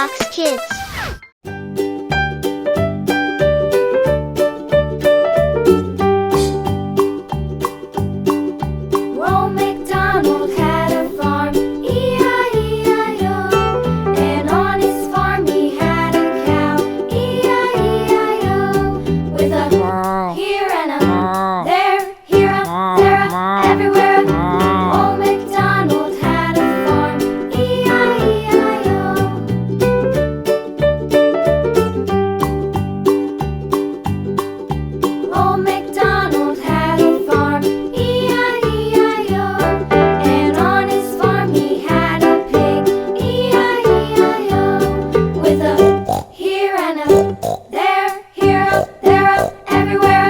Box Kids. Old MacDonald had a farm, E-I-E-I-O. And on his farm he had a cow, E-I-E-I-O. With a here and a there, here a, there a, everywhere a. Old MacDonald had a farm, E-I-E-I-O. Old MacDonald had a farm, E-I-E-I-O. And on his farm he had a pig, E-I-E-I-O. With a here and a there, here a, there a, everywhere a.